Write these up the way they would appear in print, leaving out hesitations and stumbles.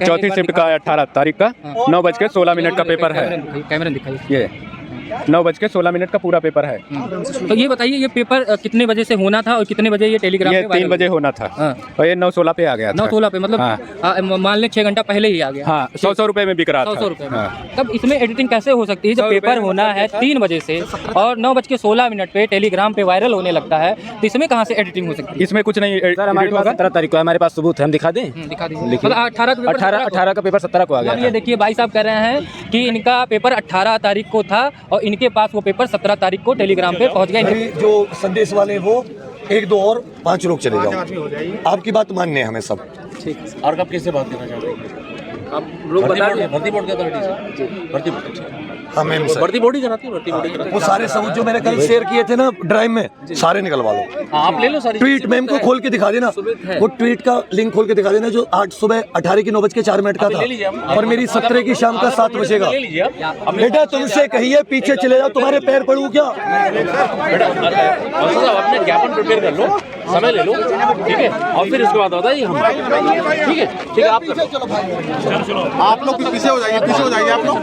चौथी शिफ्ट का 18 तारीख का 9:16 का पेपर है। कैमरा दिखाइए। ये 9:16 का पूरा पेपर है। तो ये बताइए, ये पेपर कितने बजे से होना था और कितने बजे ये टेलीग्राम ये पे वायरल 3 बजे होना था और ये 9:16 पे आ गया था। 9:16 पे मतलब हाँ। मान लें 6 घंटा पहले ही आ गया। हाँ, 100 रुपए में बिक रहा था। 100 रुपए में। हाँ। तब इसमें एडिटिंग कैसे हो सकती है जब पेपर होना है 3 बजे से और 9:16 पे टेलीग्राम पे वायरल होने लगता है, तो इसमें कहाँ से एडिटिंग हो सकती है? इसमें कुछ नहीं सर, हमारे पास 17 तारीख को है, हमारे पास सबूत है, हम दिखा दें? दिखा दीजिए। मतलब 18 का पेपर 17 को आ गया। ये देखिए भाई साहब कह रहे हैं कि इनका पेपर 18 तारीख को था और इनके पास वो पेपर 17 तारीख को टेलीग्राम पे पहुंच गया। जो संदेश वाले वो 1 2 और 5 लोग चले जाओ। आपकी बात मानने हैं हमें सब। ठीक। और कब किससे बात करना चाहोगे? आप लोग बता दें। भर्ती बोर्ड के अथॉरिटी से। भर्ती बोर्ड। हमें भर्ती बोर्ड ही कराती है। भर्ती बोर्ड ही कराती वो सारे सबूत जो मैंने कल शेयर किए थे ना ड्राइव में, सारे निकलवा लो। है। आप ले लो सारी ट्वीट में इनको खोल के दिखा देना, वो ट्वीट का लिंक खोल के दिखा देना जो 8 सुबह 18 की 9:04 का था और मेरी 17 की शाम का 7 बजे का। ले लीजिए आप। बेटा तुमसे कहिए पीछे चले जाओ, तुम्हारे पैर पड़ू क्या? बेटा अपने ज्ञापन प्रिपेयर कर लो, समय ले लो, ठीक है, और फिर उसके बाद बताइए हम। ठीक है, ठीक है, आप लोग पीछे हो जाइए, पीछे हो जाइए आप लोग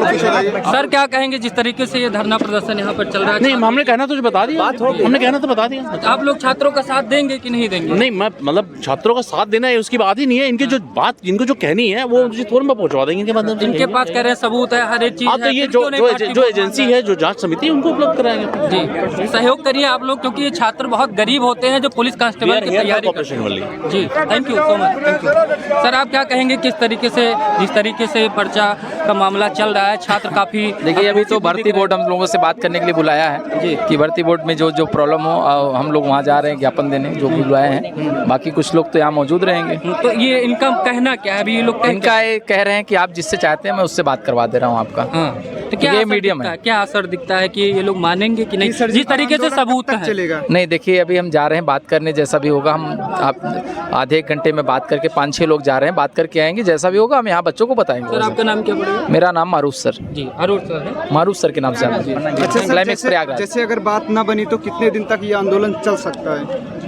पीछे हो जाइए। सर क्या कहेंगे जिस तरीके से ये धरना प्रदर्शन यहाँ पर चल रहा है? नहीं, हमने कहना तो बता दिया, हमने कहना तो बता दिया। आप लोग छात्रों का साथ देंगे कि नहीं देंगे? नहीं, मैं मतलब छात्रों का साथ देना है उसकी बात ही नहीं है। इनकी जो बात, इनको जो कहनी है वो मुझे फोन में पहुंचवा देंगे इनके माध्यम से। इनके पास कह रहे हैं सबूत है, हर एक चीज हाँ, तो है, ये फिर क्यों नहीं पार्टी जो को एजेंसी है, जो जांच समिति है, उनको उपलब्ध कराएंगे। जी सहयोग करिए आप लोग, क्योंकि ये छात्र बहुत गरीब होते हैं जो पुलिस कांस्टेबल की तैयारी ऑपरेशन वाली। जी thank you so much, thank you. Sir आप क्या कहेंगे किस तरीके से, जिस तरीके से पर्चा का मामला चल रहा है, छात्र काफी देखिए, अभी तो भर्ती बोर्ड हम लोगों से बात करने के लिए बुलाया है जी, कि भर्ती बोर्ड में जो प्रॉब्लम हो हम लोग वहाँ जा रहे हैं ज्ञापन देने, जो भी बुलाए हैं। बाकी कुछ लोग तो यहाँ मौजूद रहेंगे। तो ये इनका कहना क्या है? अभी ये लोग इनका ये कह रहे हैं कि आप जिससे चाहते हैं मैं उससे बात करवा दे रहा हूँ आपका। तो क्या ये असर मीडियम दिखता है। क्या असर दिखता है कि ये लोग मानेंगे कि नहीं जिस तरीके से सबूत है? नहीं, देखिए अभी हम जा रहे हैं बात करने, जैसा भी होगा हम आप आधे 1 घंटे में बात करके 5-6 लोग जा रहे हैं, बात करके आएंगे, जैसा भी होगा हम यहाँ बच्चों को बताएंगे। सर आपका नाम क्या पड़ेगा? मेरा नाम मारूफ सर। जी अरुण सर है। मारूफ सर के नाम से अच्छा सर, जैसे अगर बात ना बनी तो कितने दिन तक ये आंदोलन चल सकता है?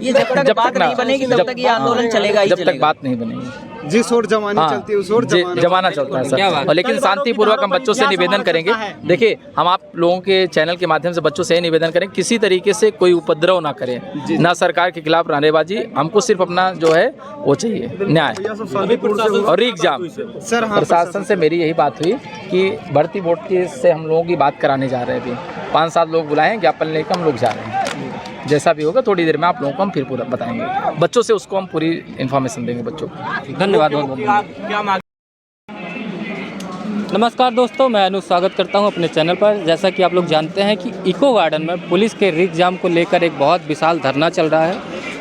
ये जब तक बात नहीं बनेगी तब तक ये आंदोलन चलेगा ही जब चलेगा। तक बात नहीं बनेगी। जिस ओर जमानी चलती है उस ओर जमाना चलता है सर। और लेकिन शांतिपूर्वक हम बच्चों से निवेदन करेंगे, देखिए हम आप लोगों के चैनल के माध्यम से बच्चों से निवेदन करें, किसी तरीके से कोई उपद्रव ना करें, ना सरकार के खिलाफ नारेबाजी। हमको सिर्फ अपना जो है वो चाहिए न्याय और एग्जाम। सर प्रशासन से मेरी यही बात हुई कि भर्ती बोर्ड के से हम लोगों की बात कराने जा रहे हैं। अभी 5-7 लोग बुलाए हैं, ज्ञापन लेकर हम लोग जा रहे हैं। जैसा भी होगा थोड़ी देर में आप लोगों को हम फिर पूरा बताएंगे, बच्चों से उसको हम पूरी इन्फॉर्मेशन देंगे बच्चों को। धन्यवाद बहुत बहुत। नमस्कार दोस्तों, मैं अनु स्वागत करता हूं अपने चैनल पर। जैसा कि आप लोग जानते हैं कि इको गार्डन में पुलिस के एग्जाम को लेकर एक बहुत विशाल धरना चल रहा है,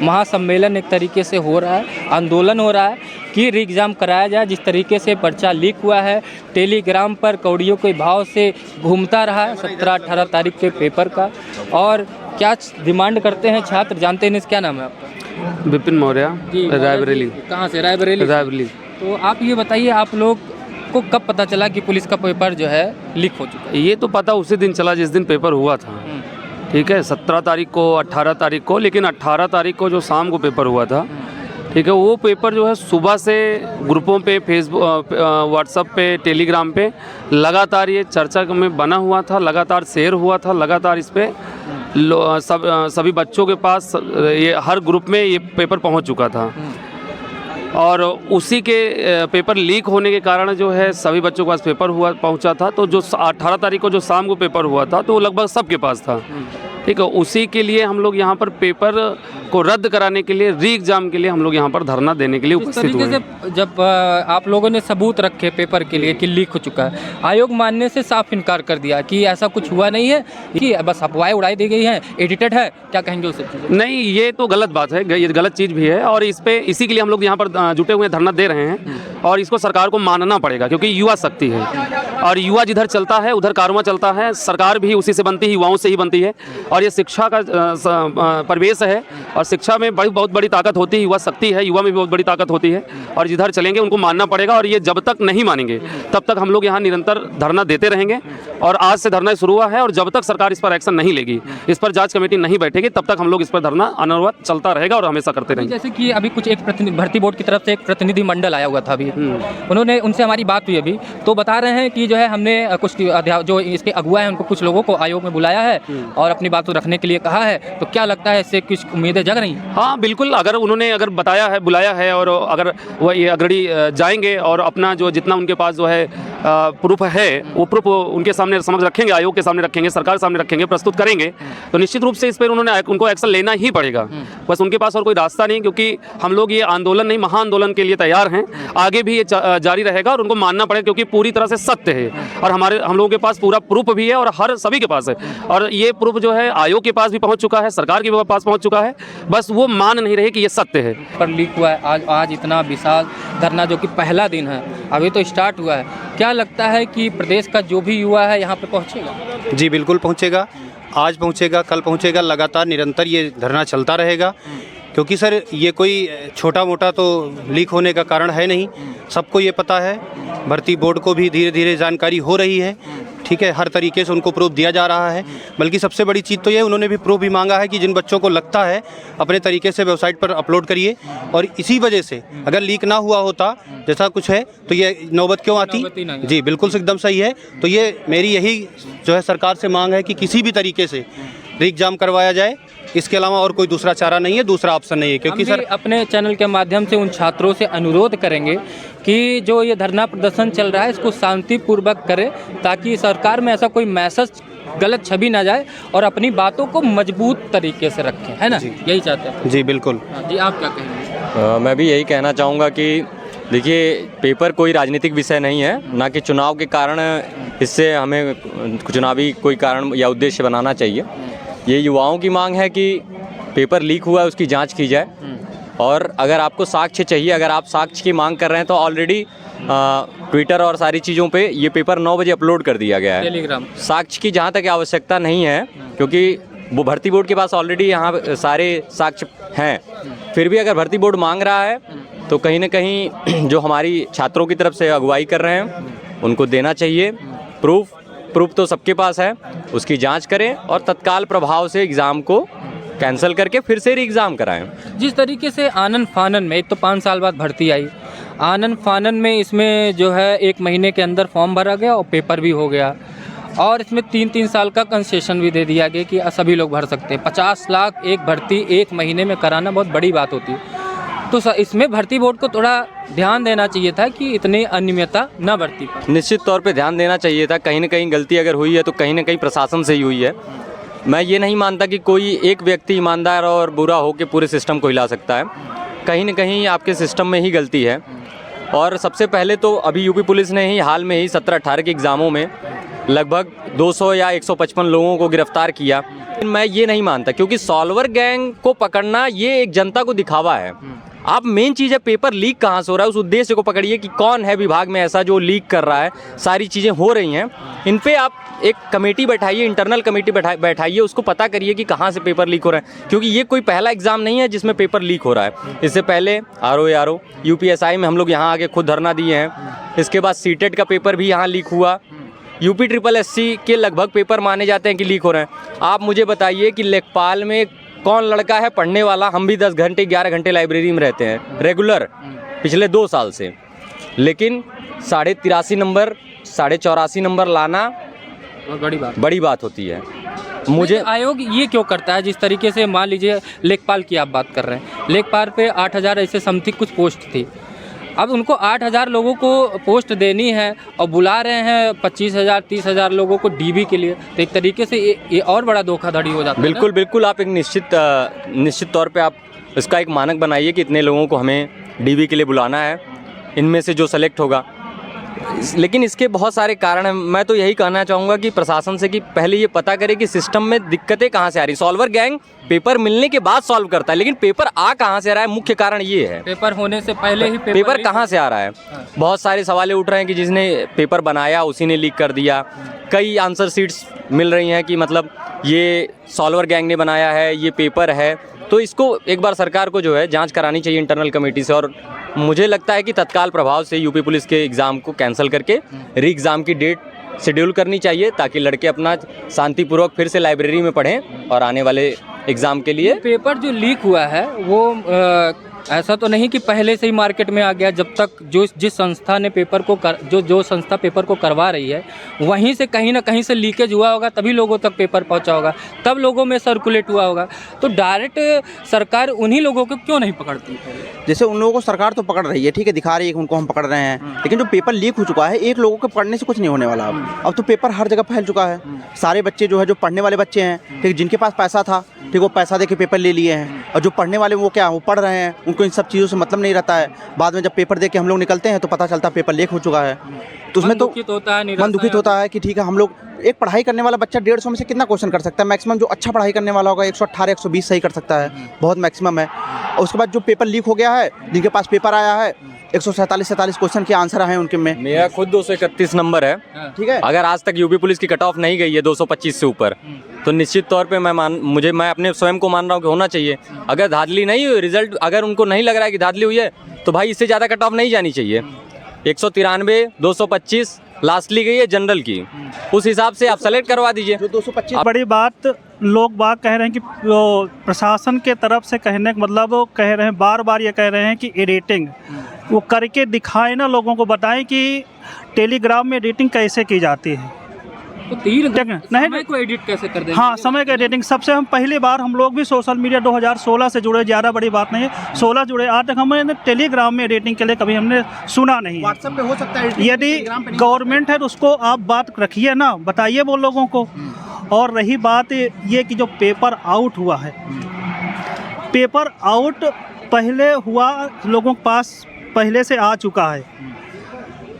महासम्मेलन एक तरीके से हो रहा है, आंदोलन हो रहा है कि एग्ज़ाम कराया जाए। जिस तरीके से पर्चा लीक हुआ है, टेलीग्राम पर कौड़ियों के भाव से घूमता रहा है 17-18 तारीख के पेपर का। और क्या डिमांड करते हैं छात्र, जानते हैं? क्या नाम है आपका? विपिन मौर्य, रायबरेली। कहाँ से? रायबरेली। तो आप ये बताइए, आप लोग को कब पता चला कि पुलिस का पेपर जो है लीक हो चुका है? ये तो पता उसी दिन चला जिस दिन पेपर हुआ था, ठीक है, 17 तारीख को, 18 तारीख को। लेकिन 18 तारीख को जो शाम को पेपर हुआ था, ठीक है, वो पेपर जो है सुबह से ग्रुपों पे, फेसबुक, व्हाट्सएप पे, टेलीग्राम पे लगातार ये चर्चा में बना हुआ था, लगातार शेयर हुआ था, लगातार इस पर सभी बच्चों के पास ये हर ग्रुप में ये पेपर पहुंच चुका था। और उसी के पेपर लीक होने के कारण जो है सभी बच्चों के पास पेपर पहुंचा था। तो जो 18 तारीख को जो शाम को पेपर हुआ था तो वो लगभग सबके पास था, ठीक है। उसी के लिए हम लोग यहाँ पर पेपर को रद्द कराने के लिए, री एग्जाम के लिए हम लोग यहाँ पर धरना देने के लिए उपस्थित हुए। जब आप लोगों ने सबूत रखे पेपर के लिए कि लीक हो चुका है, आयोग मानने से साफ इनकार कर दिया कि ऐसा कुछ हुआ नहीं है, कि बस अफवाहें उड़ाई दी गई हैं, एडिटेड है। क्या कहेंगे उस चीज़? नहीं, ये तो गलत बात है, ये गलत चीज़ भी है। और इसी के लिए हम लोग यहाँ पर जुटे हुए धरना दे रहे हैं। और इसको सरकार को मानना पड़ेगा, क्योंकि युवा शक्ति है और युवा जिधर चलता है उधर कारवां चलता है। सरकार भी उसी से बनती है, युवाओं से ही बनती है। और ये शिक्षा का परिवेश है और शिक्षा में बहुत बड़ी ताकत होती है, युवा शक्ति है, युवा में भी बहुत बड़ी ताकत होती है और जिधर चलेंगे उनको मानना पड़ेगा और ये जब तक नहीं मानेंगे तब तक हम लोग यहाँ निरंतर धरना देते रहेंगे। और आज से धरना शुरू हुआ है और जब तक सरकार इस पर एक्शन नहीं लेगी, इस पर जांच कमेटी नहीं बैठेगी, तब तक हम लोग इस पर धरना अनवरत चलता रहेगा और हमेशा करते रहेंगे। जैसे कि अभी कुछ एक भर्ती बोर्ड की तरफ से एक प्रतिनिधि मंडल आया हुआ था अभी, उन्होंने उनसे हमारी बात हुई अभी, तो बता रहे हैं कि जो है हमने कुछ जो इसके अगुआ हैं उनको कुछ लोगों को आयोग में बुलाया है और अपनी बात रखने के लिए कहा है। तो क्या लगता है इससे कुछ उम्मीदें जग रही हैं? हाँ बिल्कुल, अगर उन्होंने बताया है, बुलाया है और अगर वह ये अग्रणी जाएंगे और अपना जो जितना उनके पास जो है प्रूफ है वो प्रूफ उनके सामने समझ रखेंगे, आयोग के सामने रखेंगे, सरकार सामने रखेंगे, प्रस्तुत करेंगे, तो निश्चित रूप से इस पर उनको एक्शन लेना ही पड़ेगा। बस उनके पास और कोई रास्ता नहीं, क्योंकि हम लोग ये आंदोलन नहीं महाआंदोलन के लिए तैयार हैं, आगे भी ये जारी रहेगा और उनको मानना पड़ेगा क्योंकि पूरी तरह से सत्य है और हम लोगों के पास पूरा प्रूफ भी है और हर सभी के पास है और ये प्रूफ जो है आयोग के पास भी पहुंच चुका है, सरकार के पास पहुंच चुका है, बस वो मान नहीं रहे कि ये सत्य है। पर लीक हुआ है आज इतना विशाल धरना जो कि पहला दिन है, अभी तो स्टार्ट हुआ है, क्या लगता है कि प्रदेश का जो भी युवा है यहाँ पे पहुँचेगा? जी बिल्कुल पहुँचेगा, आज पहुँचेगा, कल पहुँचेगा, लगातार निरंतर ये धरना चलता रहेगा क्योंकि सर ये कोई छोटा मोटा तो लीक होने का कारण है नहीं, सबको ये पता है, भर्ती बोर्ड को भी धीरे धीरे जानकारी हो रही है, ठीक है, हर तरीके से उनको प्रूफ दिया जा रहा है। बल्कि सबसे बड़ी चीज़ तो ये उन्होंने भी प्रूफ भी मांगा है कि जिन बच्चों को लगता है अपने तरीके से वेबसाइट पर अपलोड करिए और इसी वजह से अगर लीक ना हुआ होता जैसा कुछ है तो ये नौबत क्यों आती? जी बिल्कुल एकदम सही है। तो ये मेरी यही जो है सरकार से मांग है कि किसी भी तरीके से एग्जाम करवाया जाए, इसके अलावा और कोई दूसरा चारा नहीं है, दूसरा ऑप्शन नहीं है। क्योंकि सर अपने चैनल के माध्यम से उन छात्रों से अनुरोध करेंगे कि जो ये धरना प्रदर्शन चल रहा है इसको शांतिपूर्वक करें ताकि सरकार में ऐसा कोई मैसेज गलत छवि ना जाए और अपनी बातों को मजबूत तरीके से रखें, है ना? यही चाहते हैं। जी बिल्कुल। जी आप क्या कहेंगे? मैं भी यही कहना चाहूँगा कि देखिए पेपर कोई राजनीतिक विषय नहीं है, ना कि चुनाव के कारण इससे हमें चुनावी कोई कारण या उद्देश्य बनाना चाहिए। ये युवाओं की मांग है कि पेपर लीक हुआ है उसकी जांच की जाए और अगर आपको साक्ष्य चाहिए, अगर आप साक्ष्य की मांग कर रहे हैं तो ऑलरेडी ट्विटर और सारी चीज़ों पे ये पेपर 9 बजे अपलोड कर दिया गया है। टेलीग्राम साक्ष्य की जहाँ तक आवश्यकता नहीं है क्योंकि वो भर्ती बोर्ड के पास ऑलरेडी यहाँ सारे साक्ष्य हैं, फिर भी अगर भर्ती बोर्ड मांग रहा है तो कहीं ना कहीं जो हमारी छात्रों की तरफ से अगुवाई कर रहे हैं उनको देना चाहिए प्रूफ तो सबके पास है, उसकी जांच करें और तत्काल प्रभाव से एग्ज़ाम को कैंसिल करके फिर से री एग्ज़ाम कराएं। जिस तरीके से आनन फानन में एक तो 5 साल बाद भर्ती आई, आनन फानन में इसमें जो है 1 महीने के अंदर फॉर्म भरा गया और पेपर भी हो गया और इसमें 3-3 साल का कंसेशन भी दे दिया गया कि सभी लोग भर सकते हैं। 50 लाख एक भर्ती 1 महीने में कराना बहुत बड़ी बात होती है। तो इसमें भर्ती बोर्ड को थोड़ा ध्यान देना चाहिए था कि इतनी अनियमितता न भर्ती पर। निश्चित तौर पे ध्यान देना चाहिए था, कहीं ना कहीं गलती अगर हुई है तो कहीं ना कहीं प्रशासन से ही हुई है। मैं ये नहीं मानता कि कोई एक व्यक्ति ईमानदार और बुरा हो के पूरे सिस्टम को हिला सकता है, कहीं ना कहीं आपके सिस्टम में ही गलती है। और सबसे पहले तो अभी यूपी पुलिस ने ही हाल में ही 17-18 के एग्ज़ामों में लगभग 200 या 155 लोगों को गिरफ्तार किया। मैं ये नहीं मानता क्योंकि सॉल्वर गैंग को पकड़ना ये एक जनता को दिखावा है। आप मेन चीज़ है पेपर लीक कहाँ से हो रहा है उस उद्देश्य को पकड़िए कि कौन है विभाग में ऐसा जो लीक कर रहा है, सारी चीज़ें हो रही हैं, इन पे आप एक कमेटी बैठाइए, इंटरनल कमेटी बैठाइए, उसको पता करिए कि कहाँ से पेपर लीक हो रहा है क्योंकि ये कोई पहला एग्ज़ाम नहीं है जिसमें पेपर लीक हो रहा है। इससे पहले RO UPSI में हम लोग यहाँ आके खुद धरना दिए हैं, इसके बाद CTET का पेपर भी यहाँ लीक हुआ, UPSSC के लगभग पेपर माने जाते हैं कि लीक हो रहे हैं। आप मुझे बताइए कि लेखपाल में कौन लड़का है पढ़ने वाला? हम भी 10 घंटे 11 घंटे लाइब्रेरी में रहते हैं रेगुलर पिछले 2 साल से, लेकिन 83.5 नंबर 84.5 नंबर लाना बड़ी बात होती है। मुझे आयोग ये क्यों करता है? जिस तरीके से मान लीजिए लेखपाल की आप बात कर रहे हैं, लेखपाल पे 8,000 ऐसे समथिंग कुछ पोस्ट थी, अब उनको 8,000 लोगों को पोस्ट देनी है और बुला रहे हैं 25,000 30,000 लोगों को DB के लिए, तो एक तरीके से ये और बड़ा धोखाधड़ी हो जाता है। बिल्कुल बिल्कुल, आप एक निश्चित तौर पे आप इसका एक मानक बनाइए कि इतने लोगों को हमें DB के लिए बुलाना है, इनमें से जो सेलेक्ट होगा। लेकिन इसके बहुत सारे कारण हैं। मैं तो यही कहना चाहूँगा कि प्रशासन से कि पहले ये पता करे कि सिस्टम में दिक्कतें कहाँ से आ रही। सॉल्वर गैंग पेपर मिलने के बाद सॉल्व करता है, लेकिन पेपर आ कहाँ से रहा है, मुख्य कारण ये है। पेपर होने से पहले ही पेपर कहाँ से आ रहा है। बहुत सारे सवाल उठ रहे हैं कि जिसने पेपर बनाया उसी ने लीक कर दिया, कई आंसर शीट्स मिल रही हैं कि मतलब ये सॉल्वर गैंग ने बनाया है, ये पेपर है। तो इसको एक बार सरकार को जो है जांच करानी चाहिए इंटरनल कमेटी से, और मुझे लगता है कि तत्काल प्रभाव से यूपी पुलिस के एग्ज़ाम को कैंसिल करके री एग्ज़ाम की डेट शेड्यूल करनी चाहिए, ताकि लड़के अपना शांतिपूर्वक फिर से लाइब्रेरी में पढ़ें और आने वाले एग्ज़ाम के लिए। पेपर जो लीक हुआ है वो ऐसा तो नहीं कि पहले से ही मार्केट में आ गया। जब तक जिस संस्था ने पेपर को जो संस्था पेपर को करवा रही है वहीं से कहीं ना कहीं से लीकेज हुआ होगा, तभी लोगों तक पेपर पहुंचा होगा, तब लोगों में सर्कुलेट हुआ होगा। तो डायरेक्ट सरकार उन्हीं लोगों को क्यों नहीं पकड़ती? जैसे उन लोगों को सरकार तो पकड़ रही है, ठीक है, दिखा रही है कि उनको हम पकड़ रहे हैं, लेकिन जो पेपर लीक हो चुका है, एक लोगों के पढ़ने से कुछ नहीं होने वाला। अब तो पेपर हर जगह फैल चुका है। सारे बच्चे जो है, जो पढ़ने वाले बच्चे हैं, ठीक, जिनके पास पैसा था, ठीक, वो पैसा दे के पेपर ले लिए हैं, और जो पढ़ने वाले वो क्या, वो पढ़ रहे हैं, उनको इन सब चीज़ों से मतलब नहीं रहता है। बाद में जब पेपर दे के हम लोग निकलते हैं तो पता चलता है पेपर लीक हो चुका है। तो उसमें तो मन दुखित होता है कि ठीक है, हम लोग एक पढ़ाई करने वाला बच्चा 150 में से कितना क्वेश्चन कर सकता है? मैक्सिमम जो अच्छा पढ़ाई करने वाला होगा 118 120 सही कर सकता है, बहुत मैक्सिमम है। और उसके बाद जो पेपर लीक हो गया है, जिनके पास पेपर आया है, 147 क्वेश्चन के आंसर आए हैं उनके में। मेरा खुद 231 नंबर है, ठीक है। अगर आज तक यूपी पुलिस की कट ऑफ नहीं गई है 225 से ऊपर, तो निश्चित तौर पे मैं अपने स्वयं को मान रहा हूँ कि होना चाहिए। अगर धांधली नहीं हुई, रिजल्ट अगर उनको नहीं लग रहा है कि धांधली हुई है, तो भाई इससे ज़्यादा कट ऑफ नहीं जानी चाहिए। 193 225 लास्टली गई है जनरल की, उस हिसाब से आप सेलेक्ट करवा दीजिए। जो 225 बड़ी बात लोग बात कह रहे हैं कि प्रशासन के तरफ से कहने का मतलब वो कह रहे हैं, बार बार ये कह रहे हैं कि एडिटिंग वो करके दिखाएं ना, लोगों को बताएं कि टेलीग्राम में एडिटिंग कैसे की जाती है। तो समय को एडिट कैसे कर देंगे? हाँ, समय का एडिटिंग सबसे हम पहली बार हम लोग भी सोशल मीडिया 2016 से जुड़े, ज़्यादा बड़ी बात नहीं है, 16 जुड़े। आज तक हमने टेलीग्राम में एडिटिंग के लिए कभी हमने सुना नहीं। व्हाट्सएप पे हो सकता है, यदि गवर्नमेंट है तो उसको आप बात रखिए ना, बताइए वो लोगों को। और रही बात ये कि जो पेपर आउट हुआ है, पेपर आउट पहले हुआ, लोगों के पास पहले से आ चुका है।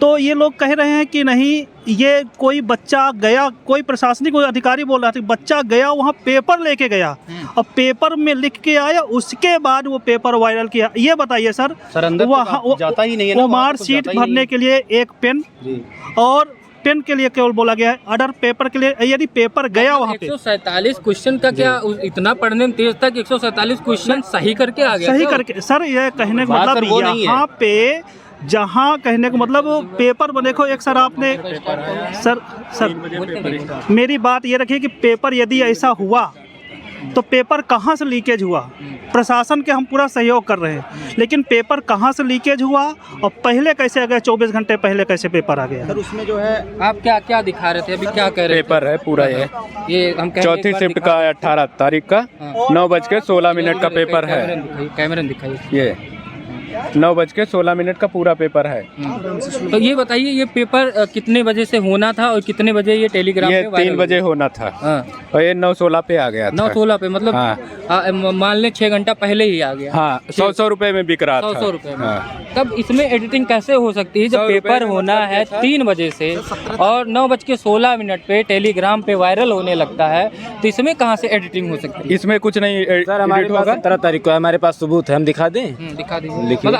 तो ये लोग कह रहे हैं कि नहीं, ये कोई बच्चा गया, कोई प्रशासनिक कोई अधिकारी बोल रहा था, बच्चा गया वहाँ पेपर लेके गया और पेपर में लिख के आया, उसके बाद वो पेपर वायरल किया। ये बताइए सर, वहाँ जाता ही नहीं है, वो मार्कशीट भरने के लिए एक पेन और पेन के लिए केवल बोला गया है, अदर पेपर के लिए यदि पेपर गया वहाँ पे 147 क्वेश्चन का क्या इतना पढ़ने में तेज था कि 147 क्वेश्चन सही करके आ गया? सही करके सर, ये कहने का मतलब यहाँ पे जहाँ कहने का मतलब पेपर में देखो, एक सर आपने सर मेरी बात ये रखिए कि पेपर यदि ऐसा हुआ तो पेपर कहाँ से लीकेज हुआ? प्रशासन के हम पूरा सहयोग कर रहे हैं, लेकिन पेपर कहाँ से लीकेज हुआ और पहले कैसे आ गया? 24 घंटे पहले कैसे पेपर आ गया? सर उसमें जो है आप क्या दिखा रहे थे अभी, क्या कह रहे थे? पेपर है पूरा, ये हम चौथी शिफ्ट का 18 तारीख का 9:16 का पेपर है। कैमरे में दिखाइए। ये 9:16 का पूरा पेपर है। तो ये बताइए, ये पेपर कितने बजे से होना था और कितने बजे ये टेलीग्राम ये पे 3 बजे होना था और ये 9:16 पे आ गया था। 9:16 पे मतलब मान लें 6 घंटा पहले ही आ गया। हाँ, 100 रुपए में बिक रहा था। 100 रुपए में। तब इसमें एडिटिंग कैसे हो सकती है जब पेपर होना है 3 बजे से और 9:16 पे टेलीग्राम पे वायरल होने लगता है, तो इसमें कहाँ से एडिटिंग हो सकती है? इसमें कुछ नहीं सर, हमारे पास 17 तारीख को हमारे पास सबूत है, हम दिखा दें? दिखा दीजिए। मतलब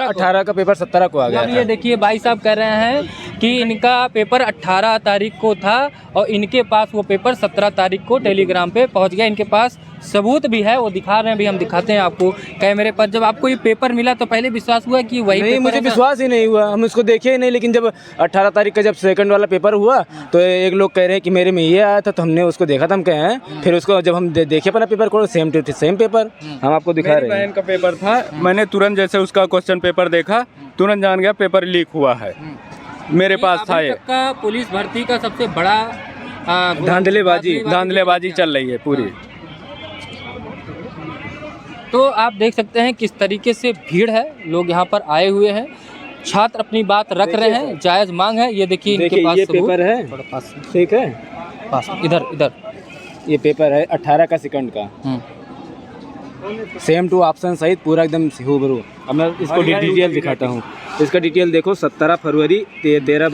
18 का पेपर 17 को आ गया। ये देखिए भाई साहब कह रहे हैं कि इनका पेपर 18 तारीख को था और इनके पास वो पेपर 17 तारीख को टेलीग्राम पे पहुंच गया। इनके पास सबूत भी है, वो दिखा रहे हैं, भी हम दिखाते हैं आपको कैमरे पर। जब आपको ये पेपर मिला तो पहले विश्वास हुआ कि वही नहीं? मुझे विश्वास ही नहीं हुआ, हम उसको देखे ही नहीं। लेकिन जब 18 तारीख का जब सेकंड वाला पेपर हुआ तो एक लोग कह रहे हैं कि मेरे में ये आया था, तो हमने उसको देखा था, हम कहे हैं। फिर उसको जब हम देखे अपना पेपर को, सेम टू सेम पेपर हम आपको दिखा रहे हैं। बहन का पेपर था, मैंने तुरंत जैसे उसका क्वेश्चन पेपर देखा, तुरंत जान गया पेपर लीक हुआ है। मेरे पास था ये। पुलिस भर्ती का सबसे बड़ा धांधलेबाजी चल रही है पूरी। तो आप देख सकते हैं किस तरीके से भीड़ है, लोग यहाँ पर आए हुए हैं, छात्र अपनी बात रख रहे हैं, जायज़ मांग है। ये देखिए इनके पास ये पेपर है, ठीक है, पास इधर ये पेपर है 18 का सेकंड का, सेम टू ऑप्शन सहित पूरा एकदम हूबहू। अब मैं इसको डिटेल दिखाता हूँ। इसका डिटेल देखो, 17 फरवरी 13